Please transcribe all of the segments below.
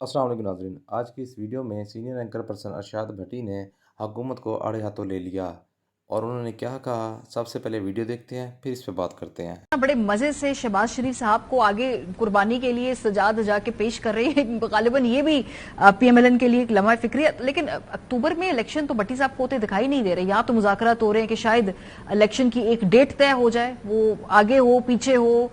अस्सलाम वालेकुम नाज़रीन। आज की इस वीडियो में सीनियर एंकर पर्सन अरशाद भट्टी ने हुकूमत को आड़े हाथों ले लिया और उन्होंने क्या कहा, सबसे पहले वीडियो देखते हैं फिर इस पे बात करते हैं। बड़े मजे से शहबाज शरीफ साहब को आगे कुर्बानी के लिए सजा धजा के पेश कर रही है। गालिबन ये भी पीएमएलएन के लिए एक लम्हा फिक्री है, लेकिन अक्टूबर में इलेक्शन तो भट्टी साहब को होते दिखाई नहीं दे रहे। यहाँ तो मुज़ाकरात हो रहे हैं कि शायद इलेक्शन की एक डेट तय हो जाए, वो आगे हो पीछे हो,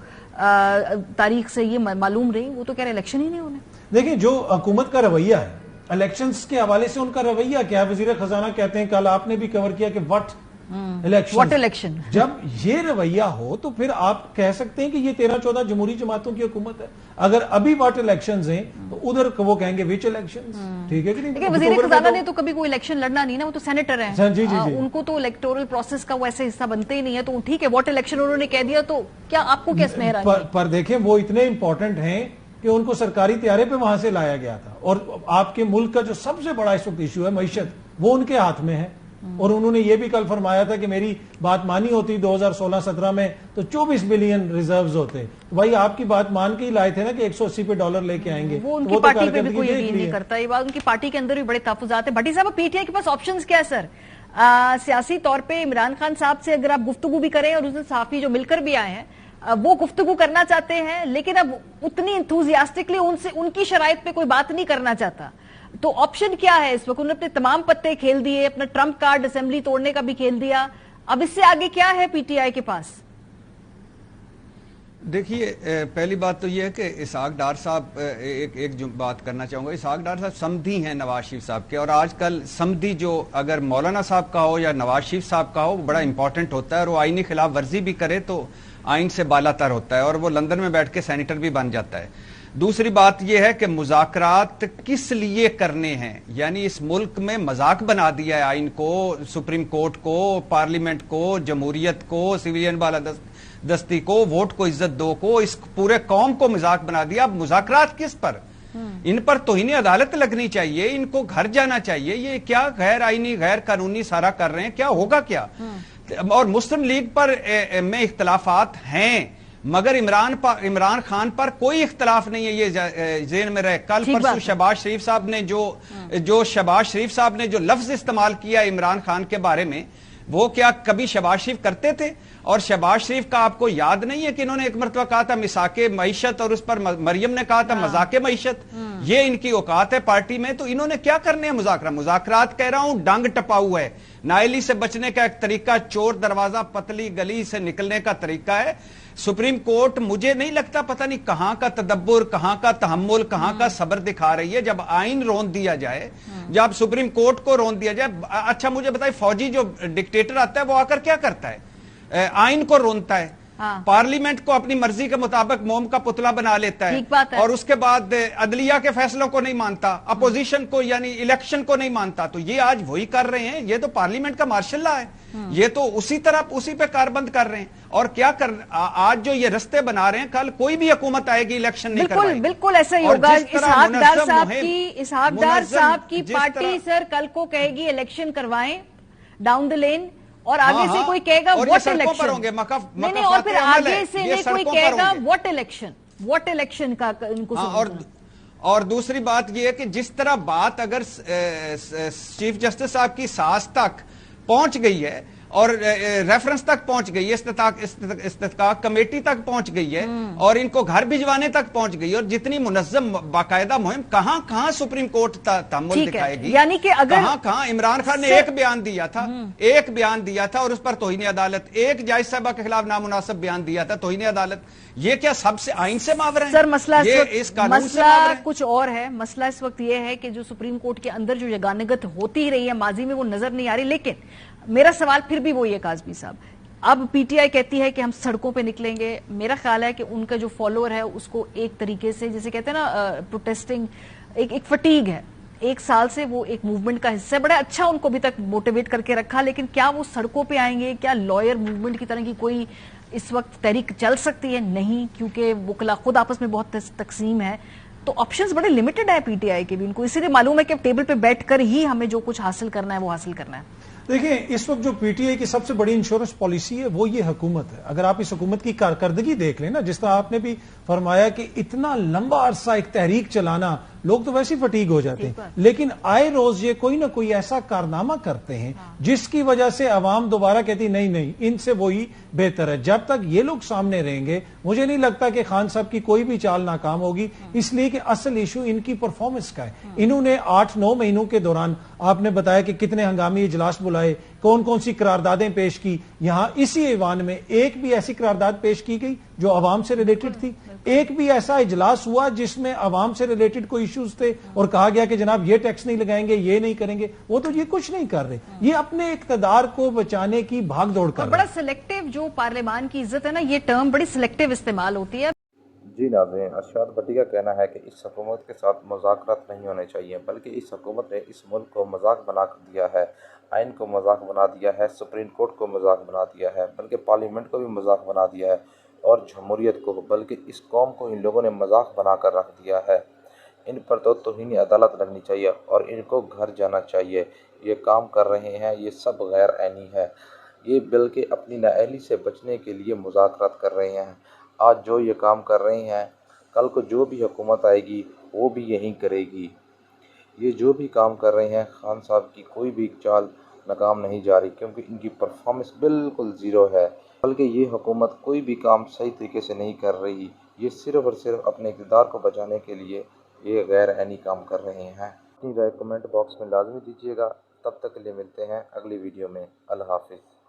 तारीख से ये मालूम रही। वो तो कह रहे इलेक्शन ही नहीं होने। देखिए, जो हुकूमत का रवैया है इलेक्शंस के हवाले से, उनका रवैया क्या है? वजीर खजाना कहते हैं, कल आपने भी कवर किया कि व्हाट इलेक्शन। जब ये रवैया हो तो फिर आप कह सकते हैं कि ये 13-14 जमहूरी जमातों की हुकूमत है। अगर अभी व्हाट इलेक्शंस हैं तो उधर वो कहेंगे विच इलेक्शंस। ठीक है कि नहीं? वजीर खजाना ने तो कभी कोई इलेक्शन लड़ना नहीं ना, वो तो सेनेटर है। जी। उनको तो इलेक्टोरल प्रोसेस का वैसे हिस्सा बनते ही नहीं है, तो ठीक है व्हाट इलेक्शन उन्होंने कह दिया, तो क्या आपको क्या स्नेह रहा है? पर देखें, वो इतने इंपॉर्टेंट हैं कि उनको सरकारी तैयारे पे वहां से लाया गया था, और आपके मुल्क का जो सबसे बड़ा इस वक्त इशू है मईशत, वो उनके हाथ में है। और उन्होंने ये भी कल फरमाया था कि मेरी बात मानी होती 2016-17 में तो 24 बिलियन रिजर्व्स होते। तो भाई आपकी बात मान के ही लाए थे ना कि $180 लेके आएंगे। वो उनकी पार्टी पे भी कोई यकीन नहीं करता। ये बात उनकी पार्टी के अंदर भी बड़े तहफ्फुज़ात है। भट्टी साहब, पीटीआई के पास ऑप्शंस क्या है सर? सियासी तौर पे इमरान खान साहब से अगर आप गुफ्तगू भी करें, और उसने सहाफी जो मिलकर भी आए हैं वो गुफ्तगू करना चाहते हैं, लेकिन अब उतनी इंथुजियास्टिकली उनसे उनकी शराइत पे कोई बात नहीं करना चाहता, तो ऑप्शन क्या है इस वक्त? उन्होंने अपने तमाम पत्ते खेल दिए, अपना ट्रम्प कार्ड असेंबली तोड़ने का भी खेल दिया। अब इससे आगे क्या है पीटीआई के पास? देखिए, पहली बात तो यह है कि इसहाक डार साहब, एक जो बात करना चाहूंगा, इसहाक डार साहब समधी हैं नवाज शरीफ साहब के, और आजकल समधी जो अगर मौलाना साहब का हो या नवाज शरीफ साहब का हो, वो बड़ा इंपॉर्टेंट होता है, और वो आईनी खिलाफ वर्जी भी करे तो आइन से बालातर होता है, और वो लंदन में बैठ के सेनेटर भी बन जाता है। दूसरी बात यह है कि मुज़ाकरात किस लिए करने हैं, यानी इस मुल्क में मजाक बना दिया है आइन को, सुप्रीम कोर्ट को, पार्लियामेंट को, जमहूरियत को, सिविलियन बालादस्ती को, वोट को इज्जत दो को, इस पूरे कौम को मजाक बना दिया। अब मुज़ाकरात किस पर? इन पर तौहीन अदालत लगनी चाहिए, इनको घर जाना चाहिए। ये क्या गैर आइनी गैर कानूनी सारा कर रहे हैं, क्या होगा क्या? और मुस्लिम लीग पर में इख्तलाफात हैं, मगर इमरान खान पर कोई इख्तलाफ नहीं है, ये ज़हन में रहे। कल परसों शहबाज शरीफ साहब ने जो लफ्ज इस्तेमाल किया इमरान खान के बारे में, वो क्या कभी शहबाज शरीफ करते थे? और शहबाज शरीफ का आपको याद नहीं है कि इन्होंने एक मरतबा कहा था मिसाके मईशत, और उस पर मरियम ने कहा था मजाके मईशत। ये इनकी औकात है पार्टी में, तो इन्होंने क्या करने हैं? मुज़ाकरात कह रहा हूं, डंग टपाऊ है। नाइली से बचने का एक तरीका चोर दरवाजा पतली गली से निकलने का तरीका है। सुप्रीम कोर्ट मुझे नहीं लगता, पता नहीं कहां का तदब्बुर, कहां का तहम्मुल, कहां का सब्र दिखा रही है। जब आइन रोन दिया जाए, जब सुप्रीम कोर्ट को रोन दिया जाए। अच्छा मुझे बताइए, फौजी जो डिक्टेटर आता है वो आकर क्या करता है? आइन को रोनता है, पार्लियामेंट को अपनी मर्जी के मुताबिक मोम का पुतला बना लेता है, और उसके बाद अदलिया के फैसलों को नहीं मानता, अपोजिशन को यानी इलेक्शन को नहीं मानता। तो ये आज वही कर रहे हैं, ये तो पार्लियामेंट का मार्शल लॉ है, ये तो उसी पे कारबंद कर रहे हैं। और क्या कर आज जो ये रस्ते बना रहे हैं, कल कोई भी हुकूमत आएगी इलेक्शन नहीं करवाएगी। बिल्कुल ऐसा ही होगा। इसहाक डार साहब की पार्टी सर कल को कहेगी इलेक्शन करवाएं डाउन द लेन, और आगे से कोई कहेगा व्हाट इलेक्शन, नहीं, और फिर आगे से कोई कहेगा व्हाट इलेक्शन का इनको। और दूसरी बात यह है कि जिस तरह बात अगर चीफ जस्टिस साहब की सास तक पहुंच गई है, और रेफरेंस तक पहुंच गई है, इस्तिकाक कमेटी तक पहुंच गई है, और इनको घर भिजवाने तक पहुंच गई है, और जितनी मुनज़्ज़म बाकायदा मुहिम, कहां सुप्रीम कोर्ट तहम्मुल दिखाएगी? यानी कि अगर कहां इमरान खान ने एक बयान दिया था, और उस पर तौहीन अदालत, एक जज साहबा के खिलाफ नामुनासिब बयान दिया था, तौहीन अदालत। ये क्या सबसे आइन से मावर है सर? मसला मसला कुछ और है। मसला इस वक्त ये है कि जो सुप्रीम कोर्ट के अंदर जो यगानगत होती रही है माजी में, वो नजर नहीं आ रही। लेकिन मेरा सवाल फिर भी वही है काज़मी साहब, अब पीटीआई कहती है कि हम सड़कों पे निकलेंगे। मेरा ख्याल है कि उनका जो फॉलोअर है उसको एक तरीके से, जैसे कहते हैं ना प्रोटेस्टिंग, एक फटीग है, एक साल से वो एक मूवमेंट का हिस्सा है। बड़ा अच्छा उनको अभी तक मोटिवेट करके रखा, लेकिन क्या वो सड़कों पे आएंगे? क्या लॉयर मूवमेंट की तरह की कोई इस वक्त तहरीक चल सकती है? नहीं, क्योंकि वकला खुद आपस में बहुत तकसीम है, तो ऑप्शंस बड़े लिमिटेड है पीटीआई के भी। उनको इसीलिए मालूम है कि टेबल पे बैठकर ही हमें जो कुछ हासिल करना है वो हासिल करना है। देखिए, इस वक्त जो पीटीआई की सबसे बड़ी इंश्योरेंस पॉलिसी है वो ये हुकूमत है। अगर आप इस हुकूमत की कारकर्दगी देख लें ना, जिस तरह आपने भी फरमाया कि इतना लंबा अरसा एक तहरीक चलाना लोग तो वैसे ही फटीग हो जाते हैं, लेकिन आए रोज ये कोई ना कोई ऐसा कारनामा करते हैं जिसकी वजह से आवाम दोबारा कहती नहीं नहीं इनसे वही बेहतर है। जब तक ये लोग सामने रहेंगे मुझे नहीं लगता कि खान साहब की कोई भी चाल नाकाम होगी, इसलिए कि असल इशू इनकी परफॉर्मेंस का है। इन्होंने 8-9 महीनों के दौरान आपने बताया कि कितने हंगामी इजलास बुलाए, कौन कौन सी करारदादें पेश की। यहां इसी ऐवान में एक भी ऐसी करारदाद पेश की गई जो आवाम से रिलेटेड थी? एक भी ऐसा इजलास हुआ जिसमें आवाम से रिलेटेड कोई इश्यूज थे और कहा गया कि जनाब ये टैक्स नहीं लगाएंगे, ये नहीं करेंगे? वो तो ये कुछ नहीं कर रहे, ये अपने इक्तदार को बचाने की भागदौड़ कर रहे बड़ा हैं। सिलेक्टिव जो पार्लियामान की इज्जत है ना, ये टर्म बड़ी सिलेक्टिव इस्तेमाल होती है। जी नाज़रीन, अरशाद भट्टी का कहना है कि इस हुकूमत के साथ मुज़ाकरात नहीं होने चाहिए, बल्कि इस हुकूमत ने इस मुल्क को मजाक बना दिया है, आइन को मजाक बना दिया है, सुप्रीम कोर्ट को मजाक बना दिया है, बल्कि पार्लियामेंट को भी मजाक बना दिया है और जमहूरियत को, बल्कि इस कौम को इन लोगों ने मजाक बना कर रख दिया है। इन पर तो तौहीन अदालत लगनी चाहिए और इनको घर जाना चाहिए। ये काम कर रहे हैं ये सब गैर आइनी है, ये बल्कि अपनी नाअहली से बचने के लिए मुज़ाकरात कर रहे हैं। आज जो ये काम कर रहे हैं कल को जो भी हुकूमत आएगी वो भी यही करेगी। ये जो भी काम कर रहे हैं खान साहब की कोई भी चाल नाकाम नहीं जा रही, क्योंकि इनकी परफॉर्मेंस बिल्कुल ज़ीरो है। बल्कि ये हुकूमत कोई भी काम सही तरीके से नहीं कर रही, ये सिर्फ़ और सिर्फ अपने इक़्तिदार को बचाने के लिए ये गैर आइनी काम कर रहे हैं। अपनी राय कमेंट बॉक्स में लाजमी दीजिएगा। तब तक के लिए मिलते हैं अगली वीडियो में। अल्लाह हाफ़िज़।